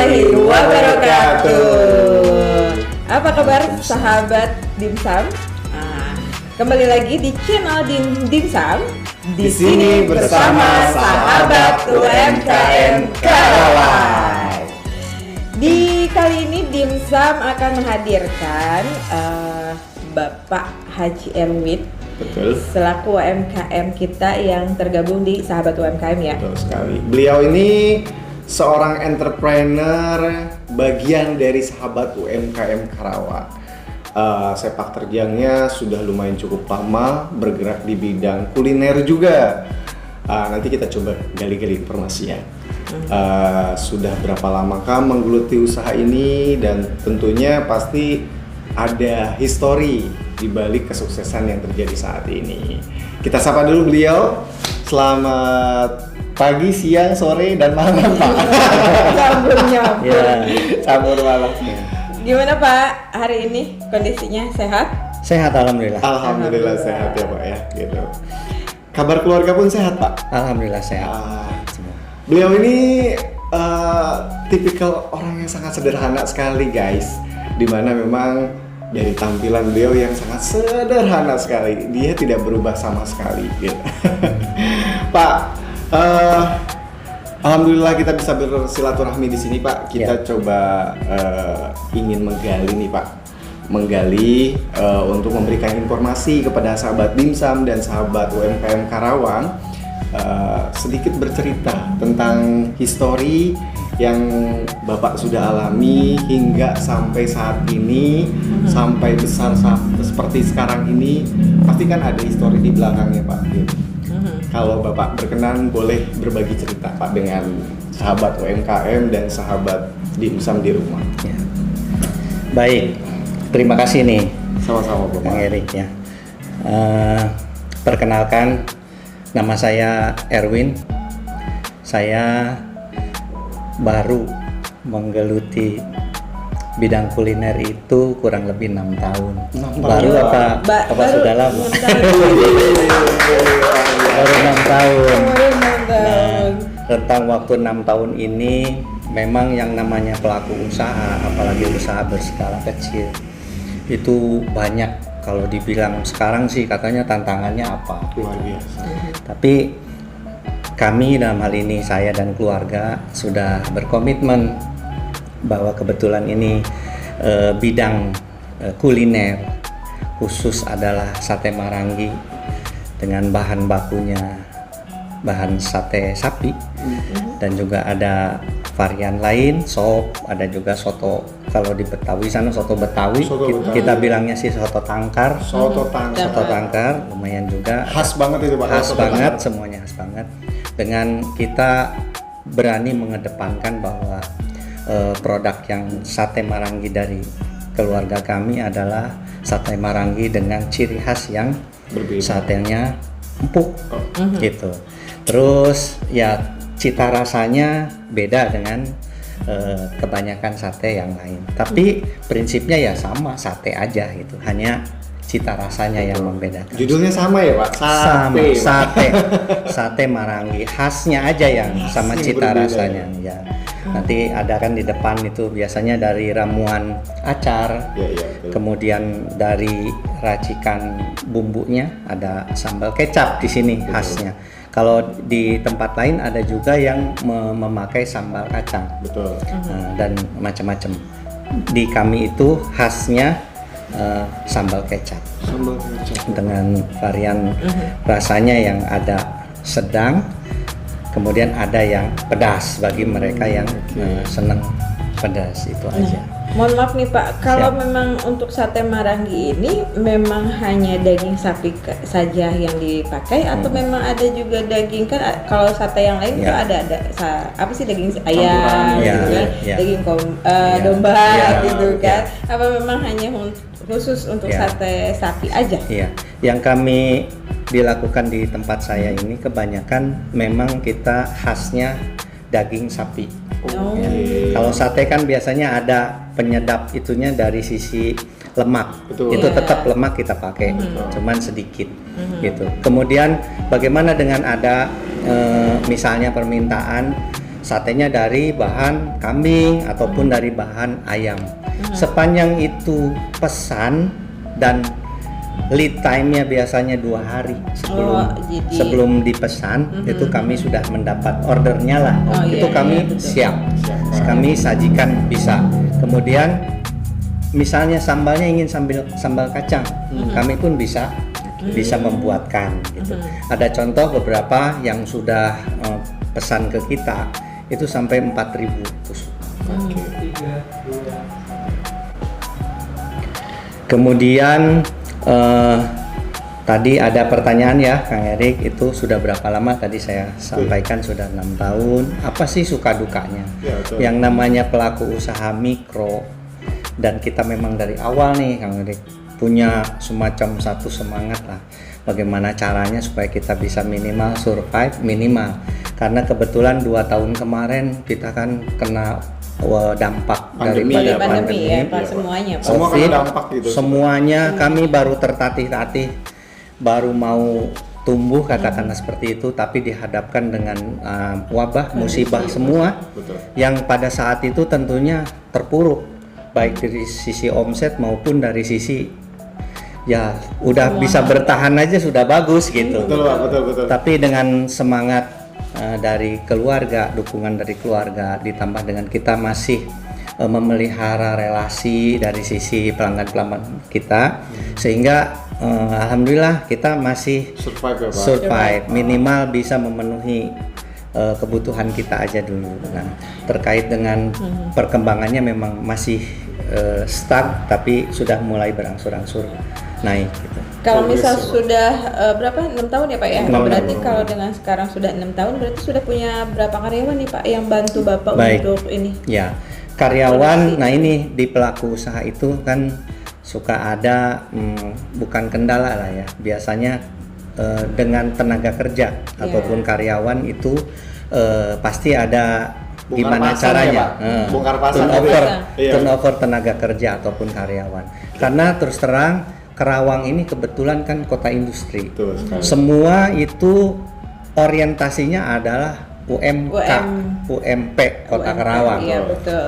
warahmatullahi wabarakatuh. Apa kabar sahabat Dimsum? Kembali lagi di channel Dimsum. Di sini bersama sahabat UMKM Karawang. Di kali ini Dimsum akan menghadirkan Bapak Haji Erwin. Betul. Selaku UMKM kita yang tergabung di Sahabat UMKM ya. Betul sekali. Beliau ini seorang entrepreneur bagian dari Sahabat UMKM Karawang. Sepak terjangnya sudah lumayan cukup lama, bergerak di bidang kuliner juga. Nanti kita coba gali-gali informasinya. Sudah berapa lamakah menggeluti usaha ini, dan tentunya pasti ada histori di balik kesuksesan yang terjadi saat ini. Kita sapa dulu beliau. Selamat pagi, siang, sore, dan malam, Pak. Campur-campur. Ya, campur malam. Gimana Pak hari ini, kondisinya sehat? Sehat, alhamdulillah. Alhamdulillah sehat ya Pak ya. Gitu. Kabar keluarga pun sehat Pak. Alhamdulillah sehat. Beliau ini tipikal orang yang sangat sederhana sekali guys. Dimana memang dari tampilan beliau yang sangat sederhana sekali, dia tidak berubah sama sekali gitu. Pak, alhamdulillah kita bisa bersilaturahmi di sini Pak. Kita coba ingin menggali nih Pak, untuk memberikan informasi kepada sahabat Dimsum dan sahabat UMKM Karawang, sedikit bercerita tentang histori yang Bapak sudah alami hingga sampai saat ini, sampai besar seperti sekarang ini. Pasti kan ada histori di belakangnya Pak. Kalau Bapak berkenan boleh berbagi cerita Pak dengan sahabat UMKM dan sahabat Dimsum di rumah. Ya. Baik, terima kasih nih. Sama-sama Bapak. Kang Erik ya. Perkenalkan, nama saya Erwin. Saya baru menggeluti bidang kuliner itu kurang lebih 6 tahun. Baru apa sudah lama? Baru 6 tahun. Nah, rentang waktu 6 tahun ini memang yang namanya pelaku usaha, apalagi usaha berskala kecil, itu banyak. Kalau dibilang sekarang sih katanya tantangannya apa? Luar biasa. Tapi kami dalam hal ini, saya dan keluarga sudah berkomitmen bahwa kebetulan ini bidang kuliner khusus adalah sate marangi dengan bahan bakunya bahan sate sapi, dan juga ada varian lain, sop, ada juga soto. Kalau di Betawi sana soto Betawi, kita bilangnya sih soto tangkar. Soto tangkar lumayan juga. Khas banget itu Pak. Khas banget, semuanya khas banget. Dengan kita berani mengedepankan bahwa produk yang sate marangi dari keluarga kami adalah sate marangi dengan ciri khas yang berbeda. Satenya empuk gitu. Terus ya cita rasanya beda dengan kebanyakan sate yang lain. Tapi prinsipnya ya sama, sate aja gitu. Hanya cita rasanya yang membedakan. Judulnya sama ya Pak? Sate marangi, khasnya aja yang sama cita rasanya ya. Nanti ada kan di depan itu biasanya dari ramuan acar, kemudian dari racikan bumbunya ada sambal kecap di sini khasnya. Kalau di tempat lain ada juga yang memakai sambal kacang, dan macam-macam. Di kami itu khasnya sambal kecap dengan varian rasanya yang ada sedang, kemudian ada yang pedas bagi mereka yang senang pedas, itu aja. Mohon maaf nih Pak, kalau memang untuk sate marangi ini memang hanya daging sapi saja yang dipakai, atau memang ada juga daging, kan kalau sate yang lain itu ada apa sih, daging ayam gitu kan, daging domba gitu kan. Apa memang hanya khusus untuk sate sapi aja? Iya, yang kami dilakukan di tempat saya ini kebanyakan memang kita khasnya daging sapi. Kalau sate kan biasanya ada penyedap itunya dari sisi lemak. Itu tetap lemak kita pakai, cuman sedikit gitu. Kemudian bagaimana dengan ada misalnya permintaan satenya dari bahan kambing ataupun dari bahan ayam. Sepanjang itu pesan dan lead time-nya biasanya 2 hari sebelum dipesan, itu kami sudah mendapat ordernya lah. Itu kami siap. Kami sajikan bisa. Kemudian misalnya sambalnya ingin sambal kacang, kami pun bisa membuatkan gitu. Ada contoh beberapa yang sudah pesan ke kita itu sampai 4.000 tusuk. Kemudian tadi ada pertanyaan ya Kang Erik, itu sudah berapa lama? Tadi saya sampaikan sudah 6 tahun. Apa sih suka dukanya? Yang namanya pelaku usaha mikro, dan kita memang dari awal nih Kang Erik punya semacam satu semangat lah, bagaimana caranya supaya kita bisa minimal survive minimal. Karena kebetulan 2 tahun kemarin kita kan kena dampak daripada pandemi ya, semuanya Pak. Semua kena dampak gitu. Semuanya kami baru tertatih-tatih, baru mau tumbuh katakanlah seperti itu, tapi dihadapkan dengan wabah, musibah semua. Yang pada saat itu tentunya terpuruk, baik dari sisi omset maupun dari sisi ya udah bisa bertahan aja sudah bagus gitu. Betul. Tapi dengan semangat dari keluarga, dukungan dari keluarga, ditambah dengan kita masih memelihara relasi dari sisi pelanggan-pelanggan kita, sehingga alhamdulillah kita masih survive, minimal bisa memenuhi kebutuhan kita aja dulu. Nah, terkait dengan perkembangannya memang masih stuck, tapi sudah mulai berangsur-angsur naik gitu. Kalau misal sudah berapa 6 tahun ya Pak ya? Berarti kalau dengan sekarang sudah 6 tahun, berarti sudah punya berapa karyawan nih Pak yang bantu Bapak untuk ini? Ya, karyawan. Nah ini di pelaku usaha itu kan suka ada bukan kendala lah ya. Biasanya dengan tenaga kerja ataupun karyawan itu pasti ada gimana caranya turnover tenaga kerja ataupun karyawan. Karena terus terang Kerawang ini kebetulan kan kota industri. Semua itu orientasinya adalah UMP Kota Kerawang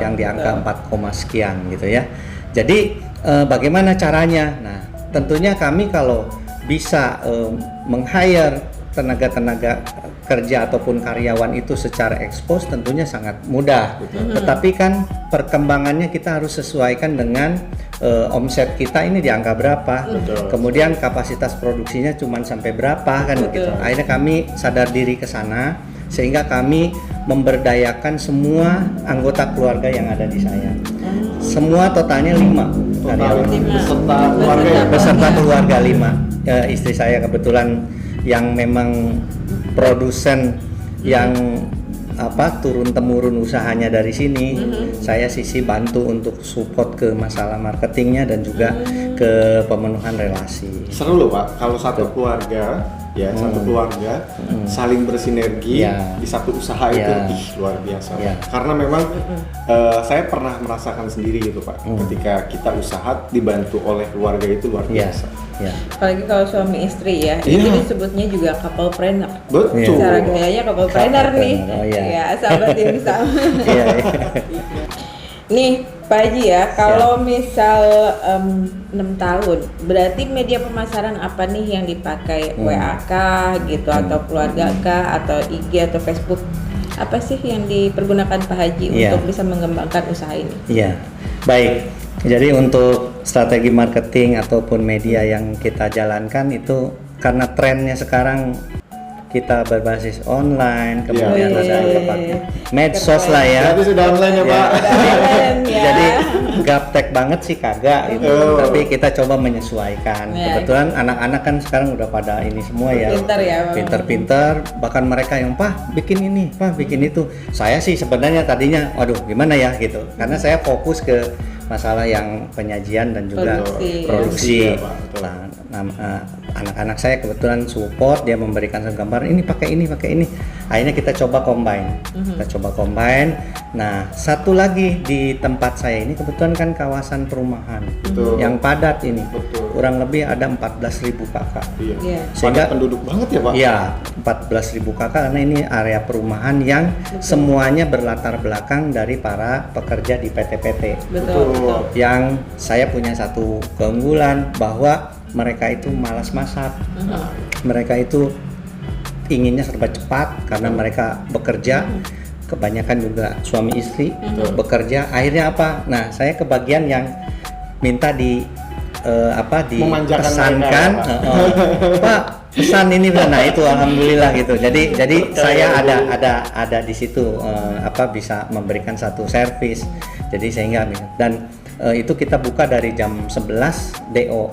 yang di angka 4, sekian gitu ya. Jadi bagaimana caranya? Nah, tentunya kami kalau bisa meng-hire tenaga kerja ataupun karyawan itu secara ekspos tentunya sangat mudah. Tetapi kan perkembangannya kita harus sesuaikan dengan omset kita ini di angka berapa, kemudian kapasitas produksinya cuma sampai berapa kan begitu. Akhirnya kami sadar diri ke sana, sehingga kami memberdayakan semua anggota keluarga yang ada di saya. Semua totalnya 5 karyawan beserta keluarga 5. Istri saya kebetulan yang memang produsen yang turun temurun usahanya dari sini. Saya sisi bantu untuk support ke masalah marketingnya dan juga ke pemenuhan relasi. Seru loh Pak, kalau satu keluarga satu keluarga saling bersinergi di satu usaha itu luar biasa. Karena memang saya pernah merasakan sendiri gitu Pak, ketika kita usaha dibantu oleh keluarga itu luar biasa. Apalagi kalau suami istri ya, itu disebutnya juga couplepreneur. Betul. Cara gayanya couplepreneur nih. Sahabat yang sama. Nih Pak Haji ya, kalau misal 6 tahun, berarti media pemasaran apa nih yang dipakai? WA kah gitu, atau keluarga kah, atau IG atau Facebook? Apa sih yang dipergunakan Pak Haji untuk bisa mengembangkan usaha ini? Baik. Jadi untuk strategi marketing ataupun media yang kita jalankan itu karena trennya sekarang kita berbasis online, kemudian ada medsos lah ya. Jadi sudah online ya Pak. Jadi gaptek banget sih kagak itu, tapi kita coba menyesuaikan. Kebetulan anak-anak kan sekarang udah pada ini semua ya. Pinter-pinter, bahkan mereka yang bikin ini, bikin itu. Saya sih sebenarnya tadinya, waduh gimana ya gitu, karena saya fokus ke masalah yang penyajian dan juga produksi. Anak-anak saya kebetulan support, dia memberikan gambar ini pakai ini. Akhirnya kita coba combine. Nah, satu lagi di tempat saya ini kebetulan kan kawasan perumahan yang padat ini. Kurang lebih ada 14.000 kakak. Iya. Sehingga padat penduduk banget ya Pak? Iya, 14.000 kakak karena ini area perumahan yang semuanya berlatar belakang dari para pekerja di PT-PT. Betul. Yang saya punya satu keunggulan bahwa mereka itu malas masak. Mereka itu inginnya serba cepat karena mereka bekerja, kebanyakan juga suami istri bekerja. Akhirnya apa? Nah, saya kebagian yang minta dipesankan, Pak pesan ini, nah itu alhamdulillah gitu. Jadi saya ada di situ bisa memberikan satu servis. Jadi sehingga dan itu kita buka dari jam 11 DO.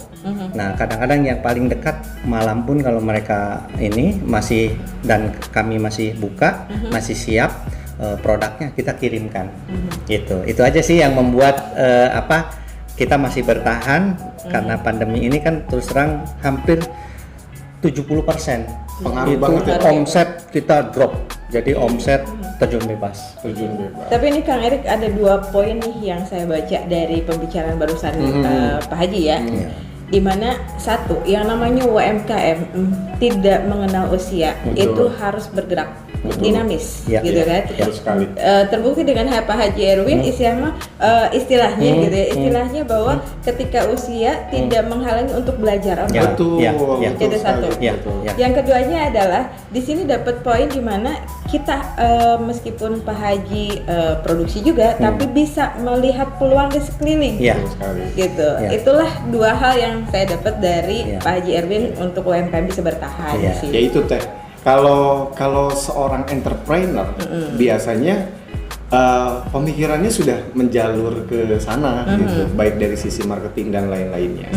Nah, kadang-kadang yang paling dekat malam pun kalau mereka ini masih dan kami masih buka, masih siap produknya kita kirimkan. Gitu. Itu aja sih yang membuat kita masih bertahan karena pandemi ini kan terus terang hampir 70% Pengaruh itu banget ya. omset kita drop. Jadi omset terjun bebas. Tapi ini Kang Erik ada 2 poin nih yang saya baca dari pembicaraan barusan Pak Haji ya. Dimana satu, yang namanya UMKM tidak mengenal usia, itu harus bergerak dinamis, gitu kan? Sekali. Terbukti dengan Pak Haji Erwin istilahnya gitu ya, istilahnya bahwa ketika usia tidak menghalangi untuk belajar. Betul. Itu satu. Yang keduanya adalah di sini dapat poin di mana kita meskipun Pak Haji produksi juga, tapi bisa melihat peluang di sekeliling. Gitu. Itulah 2 hal yang saya dapat dari Pak Haji Erwin untuk UMKM bisa bertahan di sini. Ya itu Teh. Kalau seorang entrepreneur biasanya pemikirannya sudah menjalur ke sana gitu, baik dari sisi marketing dan lain-lainnya.